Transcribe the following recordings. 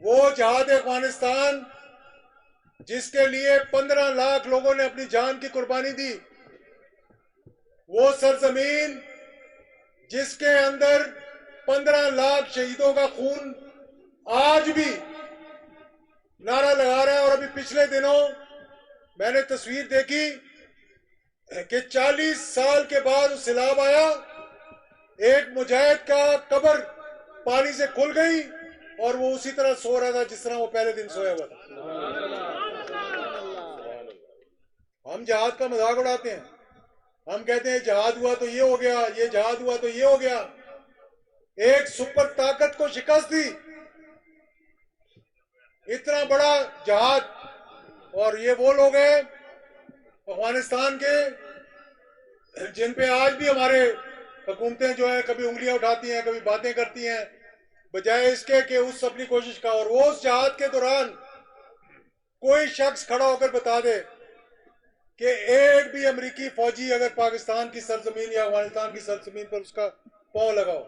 वो जहाद अफगानिस्तान जिसके लिए 15 लाख लोगों ने अपनी जान की कुर्बानी दी, वो सरजमीन जिसके अंदर 15 लाख शहीदों का खून आज भी नारा लगा रहा है। और अभी पिछले दिनों मैंने तस्वीर देखी कि 40 साल के बाद सैलाब आया, एक मुजाहिद का कब्र पानी से खुल गई और वो उसी तरह सो रहा था जिस तरह वो पहले दिन सोया हुआ था। हम जहाद का मजाक उड़ाते हैं, हम कहते हैं जहाद हुआ तो ये हो गया, ये जहाद हुआ तो ये हो गया। एक सुपर ताकत को शिकस्त दी, इतना बड़ा जहाद। और ये वो लोग हैं अफगानिस्तान के जिन पे आज भी हमारे हुकूमतें जो है कभी उंगलियां उठाती हैं, कभी बातें करती हैं, बजाय इसके कि उस अपनी कोशिश का। और वो उस जहाद के दौरान कोई शख्स खड़ा होकर बता दे कि एक भी अमेरिकी फौजी अगर पाकिस्तान की सरजमीन या अफगानिस्तान की सरजमीन पर उसका पांव लगाओ,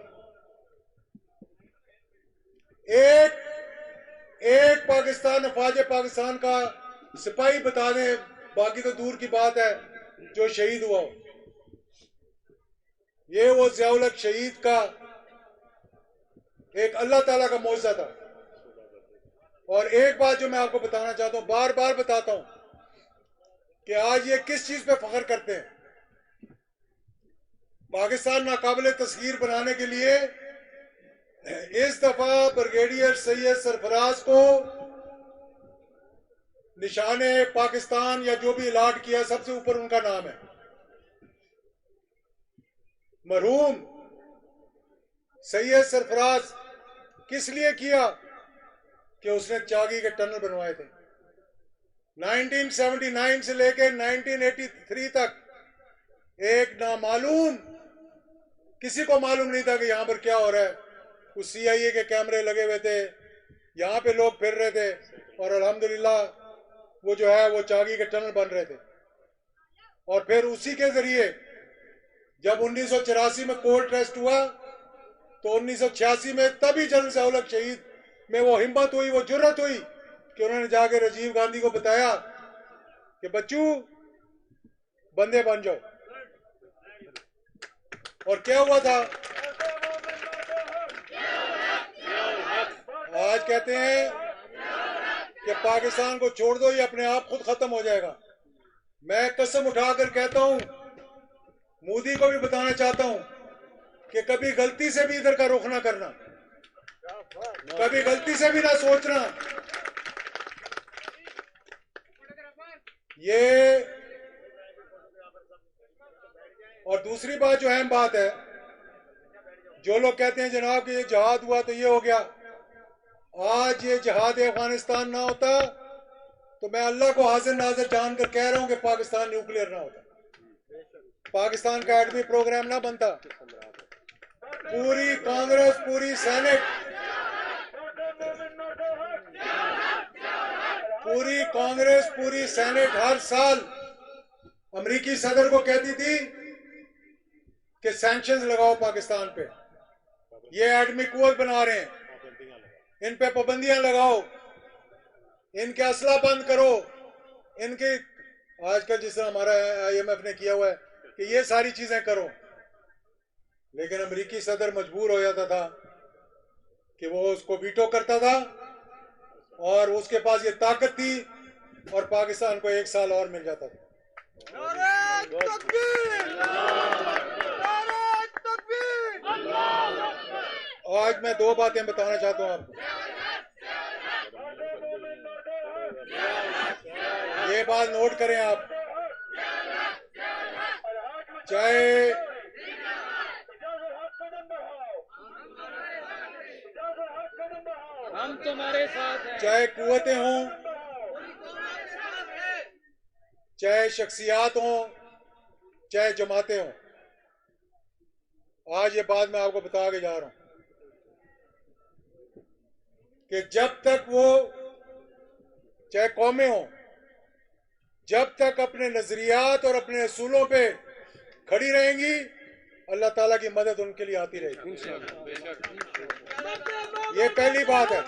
एक पाकिस्तान अफवाज पाकिस्तान का सिपाही बता दे, बाकी तो दूर की बात है, जो शहीद हुआ हो। ये वो ज़ियाउल हक शहीद का एक अल्लाह ताला का मौजज़ा था। और एक बात जो मैं आपको बताना चाहता हूं, बार बार बताता हूं कि आज ये किस चीज पे फख्र करते हैं। पाकिस्तान नाकाबिले तस्खीर बनाने के लिए इस दफा ब्रिगेडियर सैयद सरफराज को निशाने पाकिस्तान या जो भी अलाट किया सबसे ऊपर उनका नाम है। मरहूम सैयद सरफराज किस लिए किया कि उसने चागी के टनल बनवाए थे। 1979 से लेकर 1983 तक एक नामालूम, किसी को मालूम नहीं था कि यहां पर क्या हो रहा है। उस CIA के कैमरे लगे हुए थे, यहां पे लोग फिर रहे थे और अल्हम्दुलिल्लाह वो जो है वो चागी के टनल बन रहे थे। और फिर उसी के जरिए जब 1984 में कोर्ट ट्रस्ट हुआ तो 1986 में तभी जनरल ज़ियाउल हक शहीद में वो हिम्मत हुई, वो जुर्रत हुई कि उन्होंने जाके राजीव गांधी को बताया कि बच्चू बंदे बन जाओ। और क्या हुआ था, आज कहते हैं कि पाकिस्तान को छोड़ दो, ये अपने आप खुद खत्म हो जाएगा। मैं कसम उठाकर कहता हूं, मोदी को भी बताना चाहता हूं कि कभी गलती से भी इधर का रुख ना करना, कभी गलती से भी ना सोचना। ये और दूसरी बात जो अहम बात है, जो लोग कहते हैं जनाब कि ये जहाद हुआ तो ये हो गया, आज ये जहाद अफगानिस्तान ना होता तो मैं अल्लाह को हाजिर नाजिर जानकर कह रहा हूं कि पाकिस्तान न्यूक्लियर ना होता, पाकिस्तान का एटमी प्रोग्राम ना बनता। पूरी कांग्रेस, पूरी सेनेट, पूरी कांग्रेस, पूरी सेनेट हर साल अमेरिकी सदर को कहती थी कि सैंक्शंस लगाओ पाकिस्तान पे, ये एटमी कुव्वत बना रहे हैं, इन पे पाबंदियां लगाओ, इनके असला बंद करो, इनके आजकल जिस तरह हमारा IMF ने किया हुआ है कि ये सारी चीजें करो। लेकिन अमेरिकी सदर मजबूर हो जाता था कि वो उसको वीटो करता था और उसके पास ये ताकत थी और पाकिस्तान को 1 साल और मिल जाता था। आज मैं 2 बातें बताना चाहता हूं आपको। ये बात नोट करें आप, चाहे हम तुम्हारे साथ हैं, चाहे कुव्वतें हों, चाहे शख्सियात हों, चाहे जमातें हों, आज ये बात मैं आपको बता के जा रहा हूं कि जब तक वो, चाहे कौमें हों, जब तक अपने नजरियात और अपने असूलों पे खड़ी रहेंगी, अल्लाह ताला की मदद उनके लिए आती रहेगी। ये पहली बात है।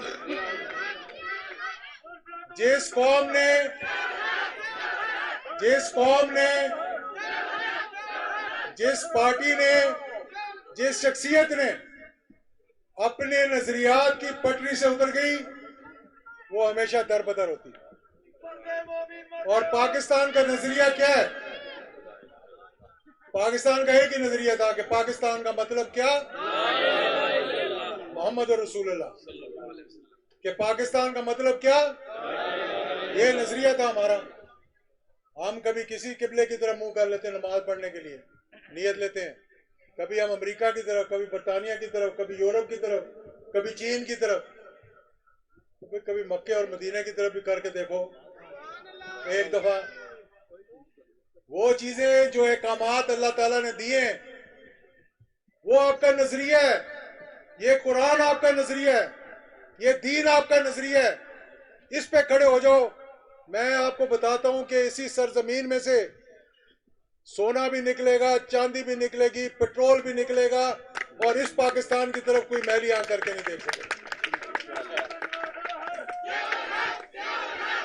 जिस कौम ने, जिस पार्टी ने, जिस शख्सियत ने अपने नजरियात की पटरी से उतर गई, वो हमेशा दरबदर होती है। और पाकिस्तान का नजरिया क्या है? पाकिस्तान का एक ही नजरिया था कि पाकिस्तान का मतलब क्या? मोहम्मद रसूलुल्लाह। कि पाकिस्तान का मतलब क्या? ये नजरिया था हमारा। हम कभी किसी किबले की तरफ मुंह कर लेते हैं नमाज पढ़ने के लिए, नियत लेते हैं। कभी हम अमेरिका की तरफ, कभी बरतानिया की तरफ, कभी यूरोप की तरफ, कभी चीन की तरफ, कभी मक्के और मदीने की तरफ भी करके देखो एक दफा। वो चीजें जो अहकामात अल्लाह ताला ने दिए हैं, वो आपका नजरिया है। ये कुरान आपका नजरिया है, ये दीन आपका नजरिया है। इस पे खड़े हो जाओ। मैं आपको बताता हूं कि इसी सरजमीन में से सोना भी निकलेगा, चांदी भी निकलेगी, पेट्रोल भी निकलेगा, और इस पाकिस्तान की तरफ कोई मैली आंख करके नहीं देख सकेगा।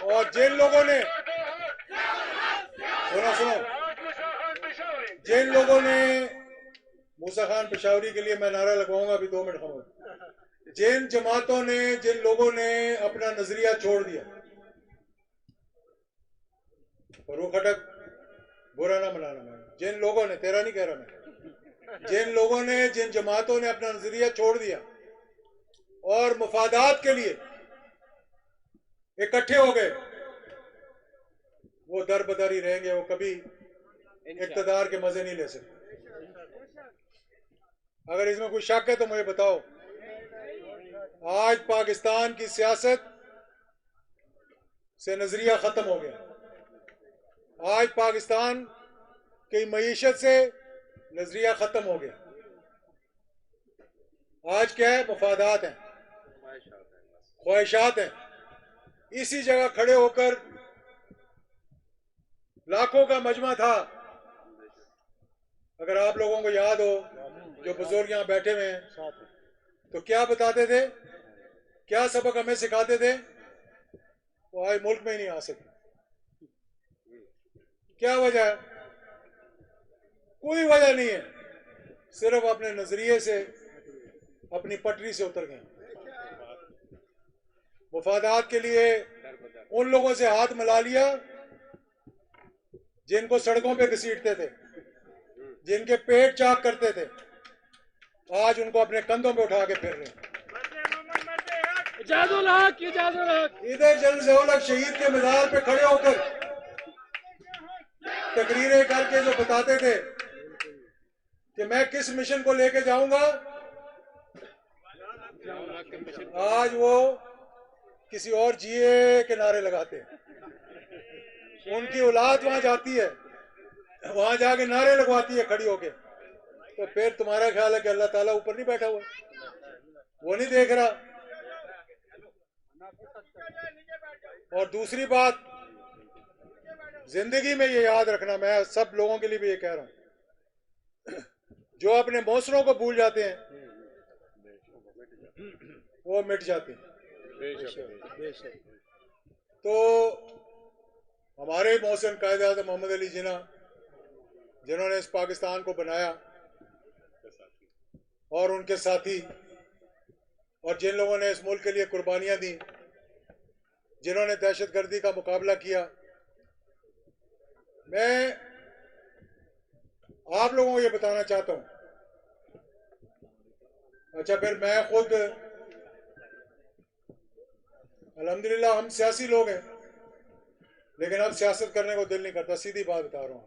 और जिन लोगों ने, सुनो, जिन लोगों ने, मूसा खान पेशावरी के लिए मैं नारा लगवाऊंगा अभी 2 मिनट खामोश। जिन जमातों ने, जिन लोगों ने अपना नजरिया छोड़ दिया, फरूक खटक बुरा ना मनाना, मैं जिन लोगों ने, तेरा नहीं कह रहा मैं, जिन लोगों ने, जिन जमातों ने अपना नजरिया छोड़ दिया और मफादात के लिए इकट्ठे हो गए, वो दरबदर ही रहेंगे। वो कभी इक़्तिदार के मजे नहीं ले सकते। अगर इसमें कोई शक है तो मुझे बताओ। आज पाकिस्तान की सियासत से नजरिया खत्म हो गया। आज पाकिस्तान की मईशत से नजरिया खत्म हो गया। आज क्या है? मफादात हैं, ख्वाहिशात हैं। इसी जगह खड़े होकर लाखों का मजमा था। अगर आप लोगों को याद हो, जो बुजुर्ग यहां बैठे हुए हैं, तो क्या बताते थे, क्या सबक हमें सिखाते थे? वो आज मुल्क में ही नहीं आ सके। क्या वजह है? कोई वजह नहीं है, सिर्फ अपने नजरिए से, अपनी पटरी से उतर गए। मुफादात के लिए उन लोगों से हाथ मिला लिया जिनको सड़कों पे घसीटते थे, जिनके पेट चाक करते थे। आज उनको अपने कंधों पे उठा के फिर रहे हैं। इधर जनरल शहीद के मीनार पे खड़े होकर तकरीरें करके जो बताते थे कि मैं किस मिशन को लेके जाऊंगा, आज वो किसी और जिए के नारे लगाते हैं। उनकी औलाद वहां जाती है, वहां जाके नारे लगवाती है खड़ी होके। तो फिर तुम्हारा ख्याल है कि अल्लाह ताला ऊपर नहीं बैठा हुआ? वो नहीं देख रहा? और दूसरी बात, जिंदगी में ये याद रखना, मैं सब लोगों के लिए भी ये कह रहा हूं, जो अपने मौसरों को भूल जाते हैं वो मिट जाते हैं। तो हमारे मौसम कायद-ए-आज़म मोहम्मद अली जिन्ना, जिन्होंने इस पाकिस्तान को बनाया, और उनके साथी, और जिन लोगों ने इस मुल्क के लिए कुर्बानियां दी, जिन्होंने दहशतगर्दी का मुकाबला किया, मैं आप लोगों को ये बताना चाहता हूं। अच्छा, फिर मैं खुद अल्हम्दुलिल्लाह हम सियासी लोग हैं, लेकिन अब सियासत करने को दिल नहीं करता। सीधी बात बता रहा हूं,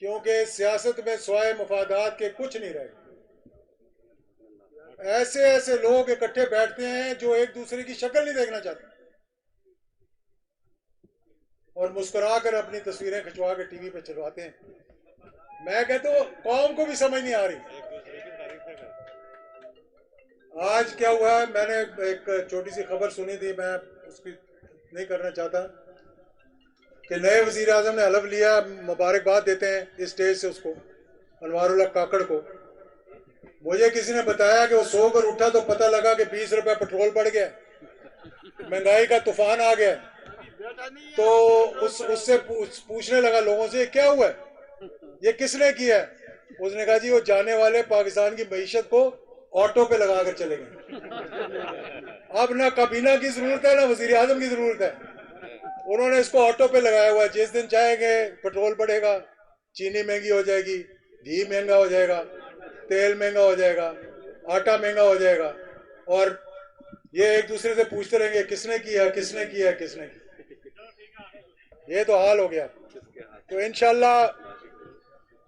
क्योंकि सियासत में स्वाय मफादात के कुछ नहीं रहे। ऐसे ऐसे लोग इकट्ठे बैठते हैं जो एक दूसरे की शक्ल नहीं देखना चाहते, और मुस्कुरा कर अपनी तस्वीरें खिंचवा के टीवी पे चलवाते हैं। मैं कहता हूं कौम को भी समझ नहीं आ रही। आज क्या हुआ है, मैंने एक छोटी सी खबर सुनी थी, मैं उसकी नहीं करना चाहता, कि नए वजीर आजम ने हलफ लिया। मुबारकबाद देते हैं इस स्टेज से उसको, अनवारुल्लाह काकड़ को। मुझे किसी ने बताया कि वो सोकर उठा तो पता लगा कि 20 रुपए पेट्रोल बढ़ गया। महंगाई का तूफान आ गया, तो उससे पूछने लगा लोगों से क्या हुआ है, ये किसने किया है। उसने कहा जी वो जाने वाले पाकिस्तान की मईशत को ऑटो पे लगा कर चले गए। अब ना काबीना की जरूरत है ना वजीर आजम की जरूरत है, उन्होंने इसको ऑटो पे लगाया हुआ है। जिस दिन चाहेंगे पेट्रोल बढ़ेगा, चीनी महंगी हो जाएगी, घी महंगा हो जाएगा, तेल महंगा हो जाएगा, आटा महंगा हो जाएगा, और ये एक दूसरे से पूछते रहेंगे किसने किया किसने किया किसने किया। ये तो हाल हो गया। तो इंशाल्लाह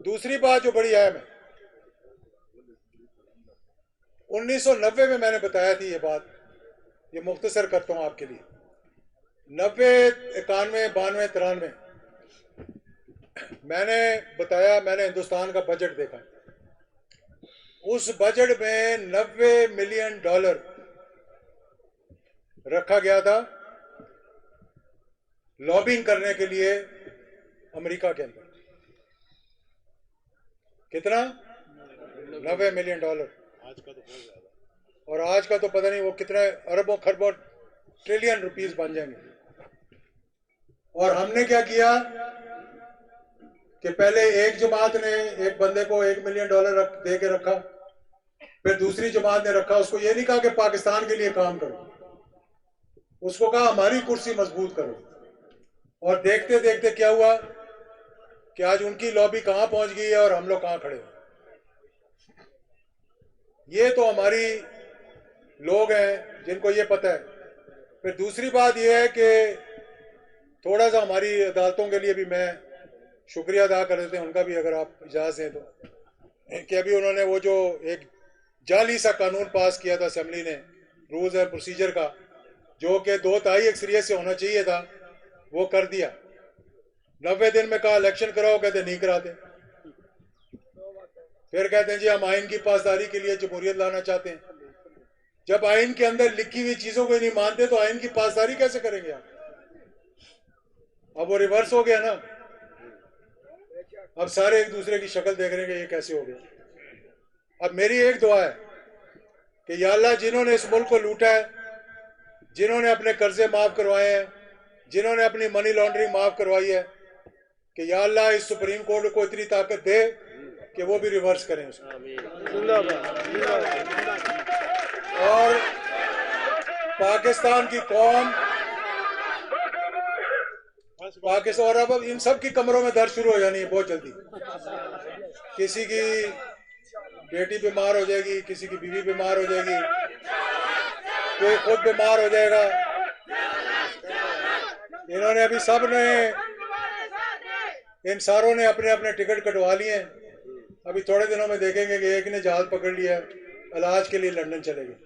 दूसरी बात जो बड़ी अहम है, 1990 में मैंने बताया थी ये बात, ये मुख्तसर करता हूं आपके लिए। 90, 91, 92, 93 मैंने बताया, मैंने हिंदुस्तान का बजट देखा। उस बजट में $90 मिलियन रखा गया था लॉबिंग करने के लिए अमेरिका के अंदर। कितना? $90 मिलियन। आज का तो बहुत ज्यादा, और आज का तो पता नहीं वो कितने अरबों खरबों ट्रिलियन रुपीस बन जाएंगे। और हमने क्या किया कि पहले एक जमात ने एक बंदे को $1 मिलियन दे के रखा, फिर दूसरी जमात ने रखा। उसको ये नहीं कहा कि पाकिस्तान के लिए काम करो, उसको कहा हमारी कुर्सी मजबूत करो। और देखते देखते क्या हुआ कि आज उनकी लॉबी कहां पहुंच गई है और हम लोग कहां खड़े हैं। ये तो हमारी लोग हैं जिनको ये पता है। फिर दूसरी बात यह है कि थोड़ा सा हमारी अदालतों के लिए भी मैं शुक्रिया अदा कर देते हैं उनका भी, अगर आप इजाज़त दें तो, कि अभी उन्होंने वो जो एक जाली सा कानून पास किया था असेंबली ने, रूल्स एंड प्रोसीजर का, जो कि 2/3 अक्सरियत से होना चाहिए था, वो कर दिया। 90 दिन में कहा इलेक्शन कराओ, कहते नहीं कराते। फिर कहते हैं जी हम आइन की पासदारी के लिए जमहूरियत लाना चाहते हैं। जब आइन के अंदर लिखी हुई चीजों को नहीं मानते तो आइन की पासदारी कैसे करेंगे आप? अब वो रिवर्स हो गया ना, अब सारे एक दूसरे की शक्ल देख रहे हैं कि ये कैसे हो गया। अब मेरी एक दुआ है कि या अल्लाह जिन्होंने इस मुल्क को लूटा है, जिन्होंने अपने कर्जे माफ करवाए हैं, जिन्होंने अपनी मनी लॉन्ड्रिंग माफ करवाई है, कि या अल्लाह इस सुप्रीम कोर्ट को इतनी ताकत दे कि वो भी रिवर्स करें उसको। और पाकिस्तान की कौम, पाकिस्तान, और अब इन सब की कमरों में दर्द शुरू हो जानी है बहुत जल्दी। किसी की बेटी बीमार हो जाएगी, किसी की बीवी बीमार हो जाएगी, कोई खुद बीमार हो जाएगा। इन्होंने अभी सब ने, इन सारों ने अपने अपने टिकट कटवा लिए हैं। अभी थोड़े दिनों में देखेंगे कि एक ने जहाज पकड़ लिया, इलाज के लिए लंदन चले गए।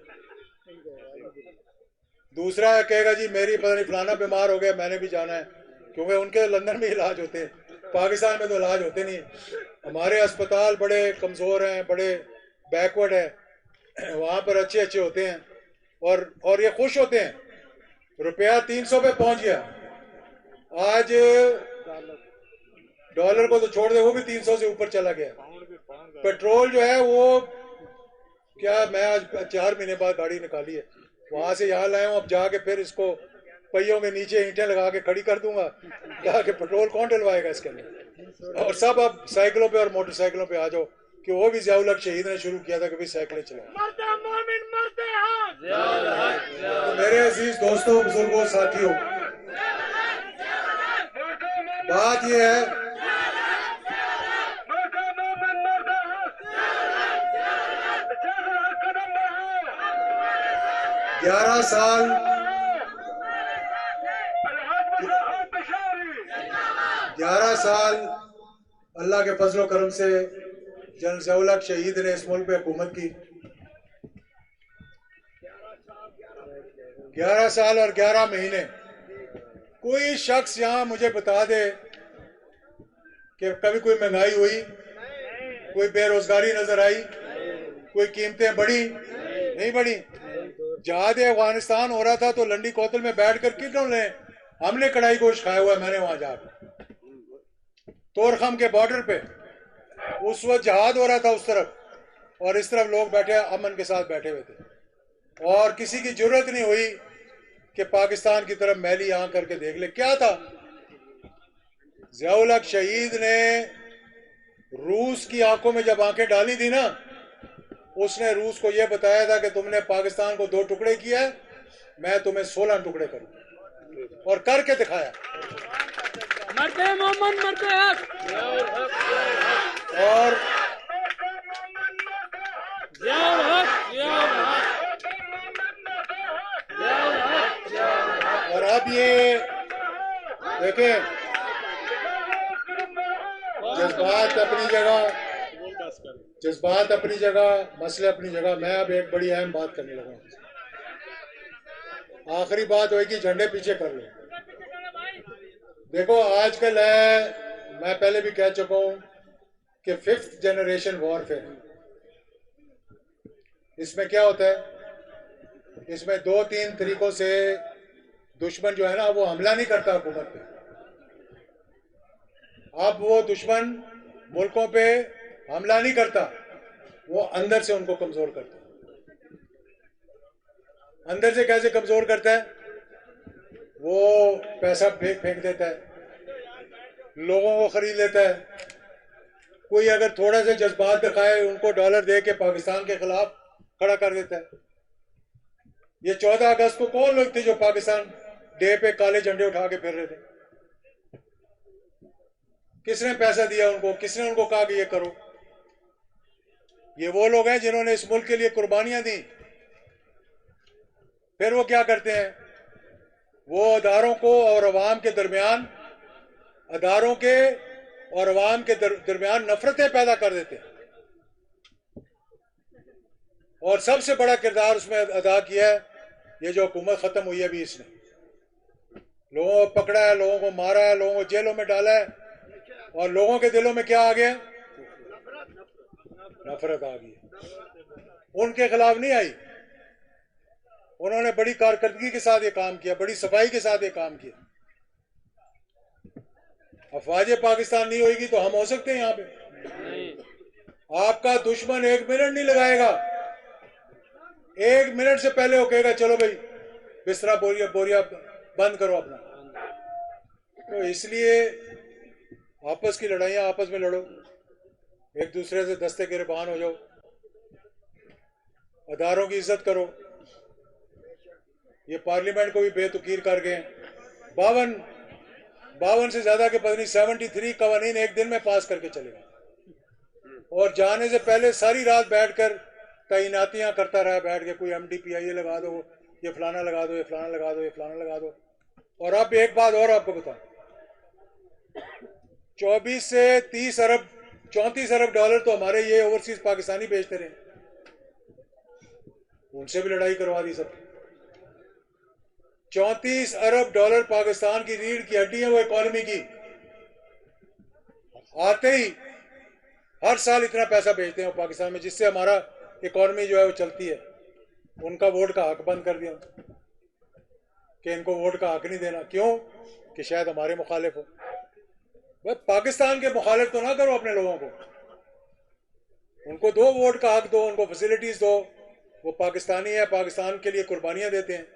दूसरा कहेगा जी मेरी पता नहीं फलाना बीमार हो गया, मैंने भी जाना है, क्योंकि उनके लंदन में इलाज होते हैं, पाकिस्तान में तो इलाज होते नहीं। हमारे अस्पताल बड़े कमज़ोर हैं, बड़े बैकवर्ड हैं, वहाँ पर अच्छे अच्छे होते हैं, और ये खुश होते हैं। रुपया 300 पे पहुंच गया, आज डॉलर को तो छोड़ दे, वो भी 300 से ऊपर चला गया। पेट्रोल जो है वो क्या, मैं आज 4 महीने बाद गाड़ी निकाली है, वहां से यहाँ लाया हूँ। अब जाके फिर इसको पहियों के नीचे ईंटें लगा के खड़ी कर दूंगा, जाके पेट्रोल कौन डलवाएगा इसके अंदर। और सब अब साइकिलों पे और मोटरसाइकिलों पे आ जाओ, कि वो भी ज़ियाउल हक शहीद ने शुरू किया था कि भाई साइकिलें चलाओ। तो मेरे अजीज दोस्तों, बुजुर्गों, साथियों, बात यह है 11 साल अल्लाह के फजलो करम से जनरल ज़ियाउल हक शहीद ने इस मुल्क पे हुकूमत की। 11 साल और 11 महीने। कोई शख्स यहाँ मुझे बता दे कि कभी कोई महंगाई हुई, कोई बेरोजगारी नजर आई, कोई कीमतें बढ़ी? नहीं बढ़ी। जहाद अफगानिस्तान हो रहा था तो लंडी कोतल में बैठ कर किन्होंने, हमने कढ़ाई गोश्त खाया हुआ है। मैंने वहां जाकर तोरखम के बॉर्डर पे, उस वक्त जहाद हो रहा था उस तरफ, और इस तरफ लोग बैठे अमन के साथ बैठे हुए थे, और किसी की जरूरत नहीं हुई कि पाकिस्तान की तरफ मैली आंख करके देख ले। क्या था, ज़ियाउल हक शहीद ने रूस की आंखों में जब आंखें डाली थी ना, उसने रूस को यह बताया था कि तुमने पाकिस्तान को 2 टुकड़े किया, मैं तुम्हें 16 टुकड़े करूं, और करके दिखाया। मरते मोहम्मद मरते हक और अब ये देखें, जज्बात अपनी जगह, जज्बात अपनी जगह, मसले अपनी जगह। मैं अब एक बड़ी अहम बात करने लगा हूं। आखिरी बात होगी, झंडे पीछे कर लो। देखो आजकल है, मैं पहले भी कह चुका हूं कि 5th जनरेशन वॉरफेयर। इसमें क्या होता है, इसमें 2-3 तरीकों से दुश्मन जो है ना, वो हमला नहीं करता हुकूमत पे। अब वो दुश्मन मुल्कों पे हमला नहीं करता, वो अंदर से उनको कमजोर करता है। अंदर से कैसे कमजोर करता है, वो पैसा फेंक देता है, लोगों को खरीद लेता है। कोई अगर थोड़ा सा जज्बात दिखाए, उनको डॉलर दे के पाकिस्तान के खिलाफ खड़ा कर देता है। ये 14 अगस्त को कौन लोग थे जो पाकिस्तान डे पे काले झंडे उठा के फिर रहे थे? किसने पैसा दिया उनको, किसने उनको कहा कि ये करो? ये वो लोग हैं जिन्होंने इस मुल्क के लिए कुर्बानियां दी। फिर वो क्या करते हैं, वो अदारों को और अवाम के दरमियान, अदारों के और अवाम के दरमियान नफरतें पैदा कर देते हैं। और सबसे बड़ा किरदार उसमें अदा किया है ये जो हुकूमत खत्म हुई है अभी, इसने लोगों को पकड़ा है, लोगों को मारा है, लोगों को जेलों में डाला है, और लोगों के दिलों में क्या आ गया, नफरत आ गई। उनके खिलाफ नहीं आई, उन्होंने बड़ी कारकर्दगी के साथ ये काम किया, बड़ी सफाई के साथ ये काम किया। अफवाज पाकिस्तान नहीं होगी तो हम हो सकते हैं यहाँ पे। आपका दुश्मन 1 मिनट नहीं लगाएगा, 1 मिनट से पहले वो कहेगा चलो भाई बिस्तरा बोरिया बंद करो अपना। तो इसलिए आपस की लड़ाइयां आपस में लड़ो, एक दूसरे से दस्ते गिरबान हो जाओ, अदारों की इज्जत करो। ये पार्लियामेंट को भी बेतुकीर कर गए। 52 से ज्यादा के पता नहीं 73 कवानीन एक दिन में पास करके चले गए, और जाने से पहले सारी रात बैठकर तैनातियां करता रहा, बैठ के कोई MDPI ये लगा दो, ये फलाना लगा दो, ये फलाना लगा दो, ये फलाना लगा दो। और अब एक बात और आपको बताऊं, 24 से 30 अरब 34 अरब डॉलर तो हमारे ये ओवरसीज पाकिस्तानी बेचते रहे, उनसे भी लड़ाई करवा दी सब। 34 अरब डॉलर पाकिस्तान की रीढ़ की हड्डी है वो इकोनॉमी की। आते ही हर साल इतना पैसा भेजते हैं पाकिस्तान में, जिससे हमारा इकोनॉमी जो है वो चलती है। उनका वोट का हक बंद कर दिया कि इनको वोट का हक नहीं देना। क्यों? कि शायद हमारे मुखालिफ हो। बस पाकिस्तान के मुखालिफ तो ना करो अपने लोगों को, उनको दो वोट का हक दो, उनको फैसिलिटीज दो। वो पाकिस्तानी है, पाकिस्तान के लिए कुर्बानियां देते हैं।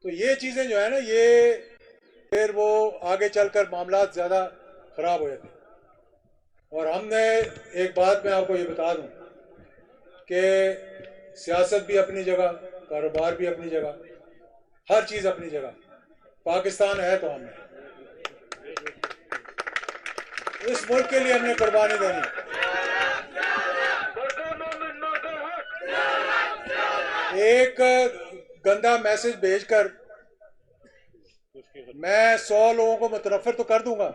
तो ये चीजें जो है ना, ये फिर वो आगे चलकर मामला ज्यादा खराब हो जाते हैं। और हमने एक बात मैं आपको ये बता दूं कि सियासत भी अपनी जगह, कारोबार भी अपनी जगह, हर चीज अपनी जगह। पाकिस्तान है तो हमने इस मुल्क के लिए हमने कुर्बानी देनी। एक गंदा मैसेज भेजकर मैं 100 लोगों को मुतनफिर तो कर दूंगा,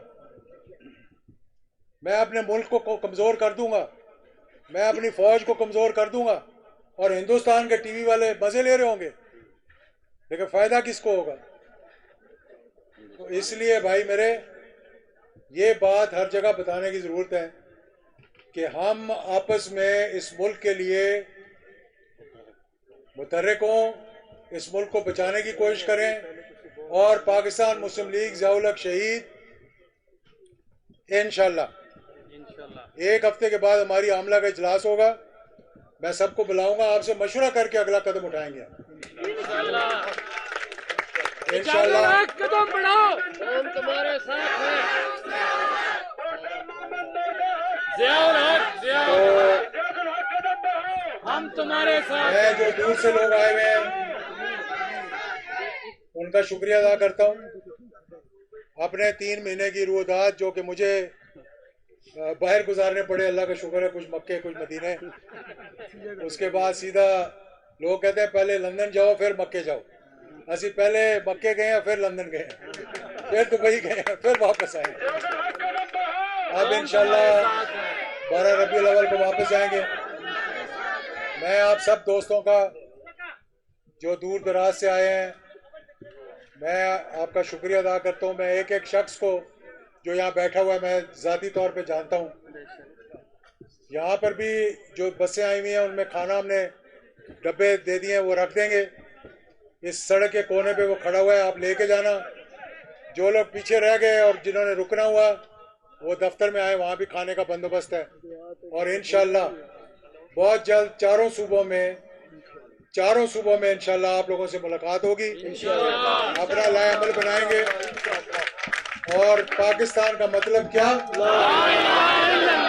मैं अपने मुल्क को कमजोर कर दूंगा, मैं अपनी फौज को कमजोर कर दूंगा, और हिंदुस्तान के टीवी वाले मजे ले रहे होंगे, लेकिन फायदा किसको होगा? तो इसलिए भाई मेरे, ये बात हर जगह बताने की जरूरत है कि हम आपस में इस मुल्क के लिए मुतहर्रिक हों, इस मुल्क को बचाने की कोशिश करें। और पाकिस्तान मुस्लिम लीग ज़ियाउल हक शहीद इंशाल्लाह 1 हफ्ते के बाद हमारी आमला का इजलास होगा। मैं सबको बुलाऊंगा, आपसे मशवरा करके अगला कदम उठाएंगे। इंशाल्लाह एक कदम बढ़ाओ। हम तुम्हारे साथ हैं। जियाउल हक, जियाउल हक, हम तुम्हारे साथ मैं जो दूर से लोग आए हुए हैं उनका शुक्रिया अदा करता हूँ। अपने 3 महीने की रोदात जो कि मुझे बाहर गुजारने पड़े, अल्लाह का शुक्र है, कुछ मक्के कुछ मदीने, उसके बाद सीधा लोग कहते हैं पहले लंदन जाओ फिर मक्के जाओ। असि पहले मक्के गए हैं, फिर लंदन गए हैं, फिर दुबई गए हैं, फिर वापस आए। अब इंशाल्लाह 12 रबीउल अव्वल को वापस आएंगे। मैं आप सब दोस्तों का जो दूर दराज से आए हैं, मैं आपका शुक्रिया अदा करता हूँ। मैं एक एक शख्स को जो यहाँ बैठा हुआ है मैं ज़ाती तौर पे जानता हूँ। यहाँ पर भी जो बसें आई हुई हैं उनमें खाना हमने डब्बे दे दिए हैं, वो रख देंगे। इस सड़क के कोने पे वो खड़ा हुआ है, आप लेके जाना। जो लोग पीछे रह गए और जिन्होंने रुकना हुआ वो दफ्तर में आए, वहाँ भी खाने का बंदोबस्त है। और इंशाल्लाह बहुत जल्द चारों सूबों में इंशाल्लाह आप लोगों से मुलाकात होगी। अपना लाए अमल बनाएंगे। और पाकिस्तान का मतलब क्या?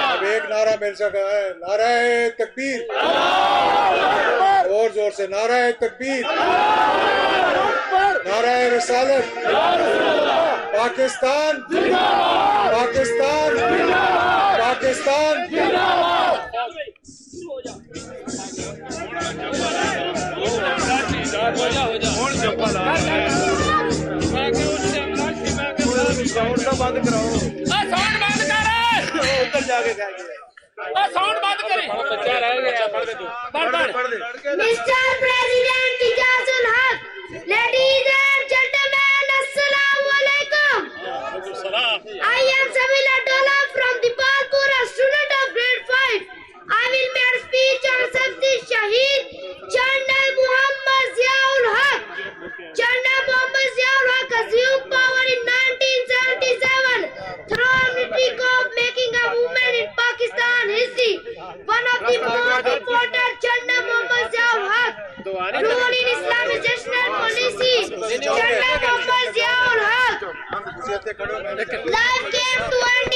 अब एक नारा मेरे से कहा है, नाराए तकबीर, और जोर से नाराए तकबीर, नाराए रिसालत, पाकिस्तान पाकिस्तान पाकिस्तान। बंद कराओ, साउंड बंद कर, उधर जाके साउंड बंद करे। बच्चा रह गया, पढ़ दे तू, पढ़ दे। Mr. President Ijazul Haq, ladies and gentlemen, Assalamu alaikum. I am Samil Adola from Dipalpur, a student of grade 5. I will make a speech on Sabzi Shaheed, General Muhammad Ziaul Haq. General Muhammad Ziaul Haq assumed power in 1977 through amnesty of making a movement in Pakistan history. One of the most important General Muhammad Ziaul Haq rule in Islamization policy. General Muhammad Ziaul Haq life came to end